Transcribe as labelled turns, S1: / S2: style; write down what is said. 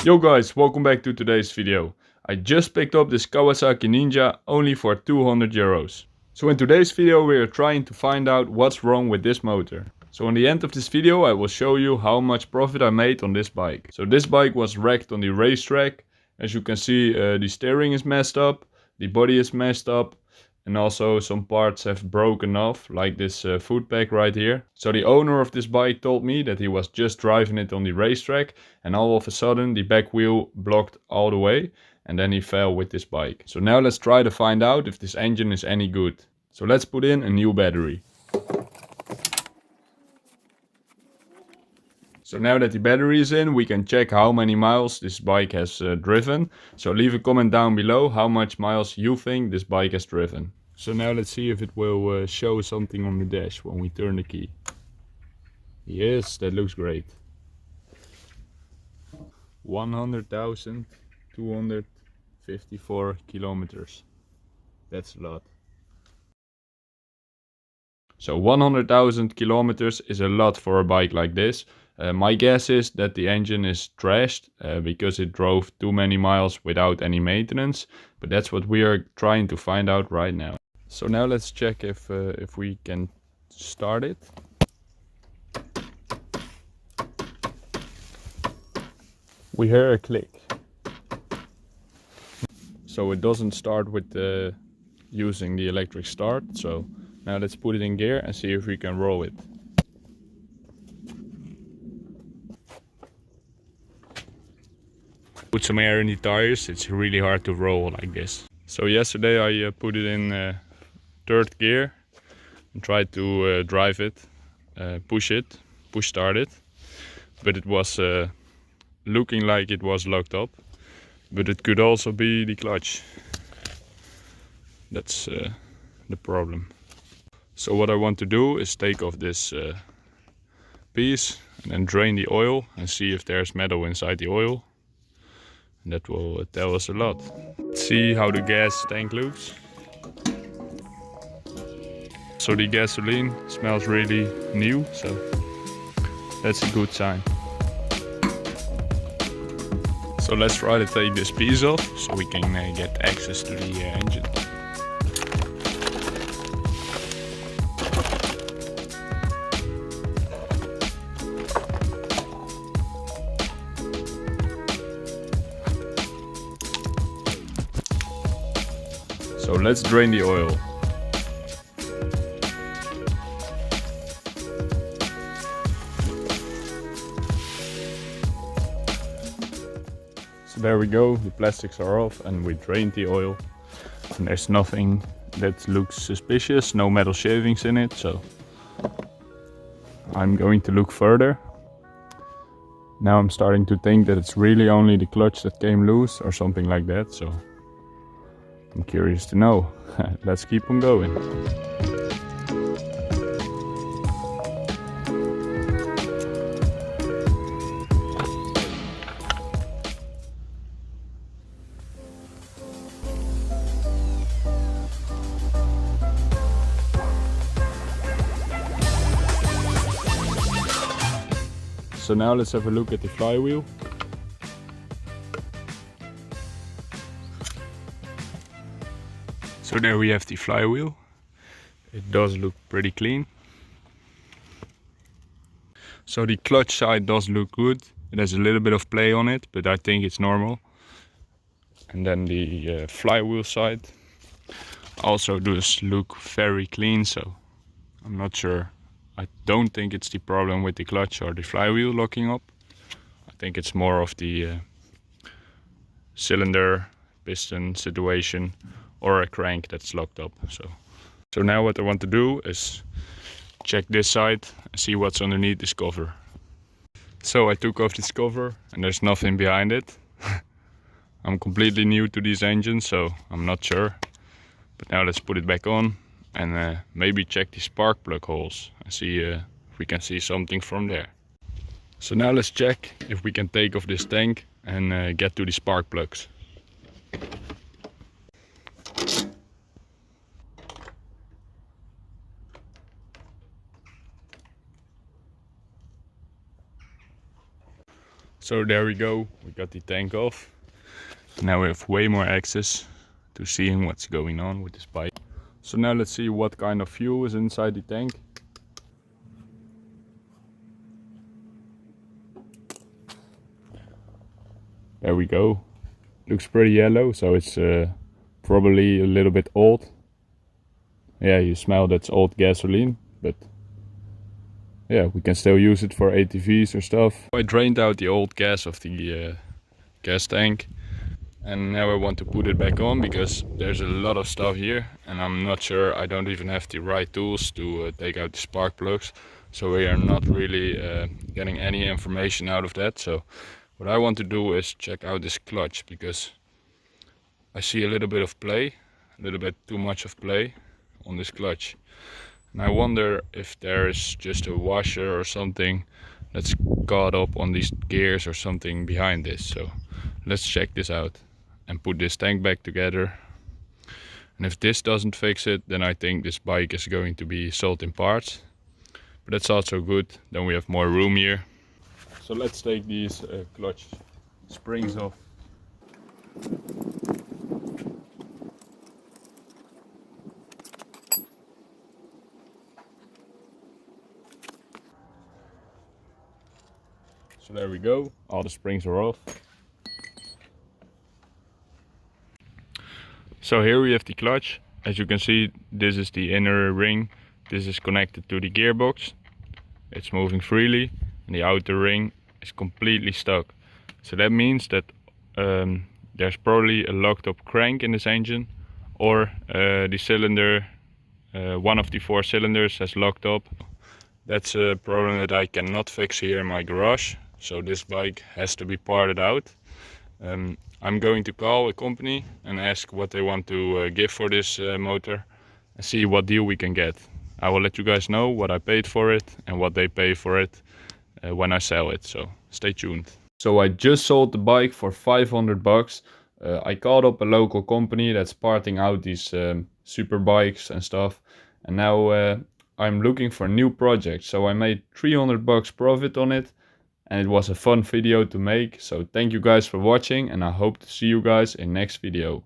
S1: Yo guys, welcome back to today's video. I just picked up this Kawasaki Ninja only for 200 euros. So in today's video we are trying to find out what's wrong with this motor. So in the end of this video I will show you how much profit I made on this bike. So this bike was wrecked on the racetrack. As you can see, the steering is messed up, the body is messed up, and also some parts have broken off, like this foot pack right here. So the owner of this bike told me that he was just driving it on the racetrack and all of a sudden the back wheel blocked all the way and then he fell with this bike. So now let's try to find out if this engine is any good. So let's put in a new battery. So now that the battery is in, we can check how many miles this bike has driven. So leave a comment down below how much miles you think this bike has driven. So now let's see if it will show something on the dash when we turn the key. Yes, that looks great. 100,254 kilometers. That's a lot. So 100,000 kilometers is a lot for a bike like this. My guess is that the engine is trashed because it drove too many miles without any maintenance. But that's what we are trying to find out right now. So now let's check if we can start it. We hear a click. So it doesn't start with using the electric start. So now let's put it in gear and see if we can roll it. Put some air in the tires, it's really hard to roll like this. So yesterday I put it in third gear and tried to drive it, push start it. But it was looking like it was locked up. But it could also be the clutch. That's the problem. So what I want to do is take off this piece and then drain the oil and see if there's metal inside the oil. And that will tell us a lot. Let's see how the gas tank looks. So the gasoline smells really new, so that's a good sign. So let's try to take this piece off so we can get access to the engine. So let's drain the oil. So there we go, the plastics are off and we drained the oil. And there's nothing that looks suspicious, no metal shavings in it, so I'm going to look further. Now I'm starting to think that it's really only the clutch that came loose or something like that, so I'm curious to know. Let's keep on going. So now let's have a look at the flywheel. So there we have the flywheel. It does look pretty clean. So the clutch side does look good. It has a little bit of play on it, but I think it's normal. And then the flywheel side also does look very clean, so I'm not sure. I don't think it's the problem with the clutch or the flywheel locking up. I think it's more of the cylinder piston situation or a crank that's locked up. So now what I want to do is check this side and see what's underneath this cover. So I took off this cover and there's nothing behind it. I'm completely new to these engines, so I'm not sure. But now let's put it back on and maybe check the spark plug holes and see if we can see something from there. So now let's check if we can take off this tank and get to the spark plugs. So there we go, we got the tank off. Now we have way more access to seeing what's going on with this bike. So now let's see what kind of fuel is inside the tank. There we go. Looks pretty yellow, so it's probably a little bit old. Yeah, you smell that's old gasoline, but yeah, we can still use it for ATVs or stuff. I drained out the old gas of the gas tank, and now I want to put it back on because there's a lot of stuff here and I'm not sure, I don't even have the right tools to take out the spark plugs, so we are not really getting any information out of that. So what I want to do is check out this clutch, because I see a little bit of play, a little bit too much of play on this clutch, and I wonder if there is just a washer or something that's caught up on these gears or something behind this. So let's check this out and put this tank back together. And if this doesn't fix it, then I think this bike is going to be sold in parts, but that's also good, then we have more room here. So let's take these clutch springs off. So there we go, all the springs are off. So here we have the clutch. As you can see, this is the inner ring. This is connected to the gearbox. It's moving freely, and the outer ring is completely stuck. So that means that there's probably a locked up crank in this engine, or the cylinder, one of the 4 cylinders has locked up. That's a problem that I cannot fix here in my garage, so this bike has to be parted out. I'm going to call a company and ask what they want to give for this motor and see what deal we can get. I will let you guys know what I paid for it and what they pay for it when I sell it, so stay tuned. So I just sold the bike for 500 bucks. I called up a local company that's parting out these super bikes and stuff, and now I'm looking for new projects. So I made 300 bucks profit on it, and it was a fun video to make. So thank you guys for watching, and I hope to see you guys in next video.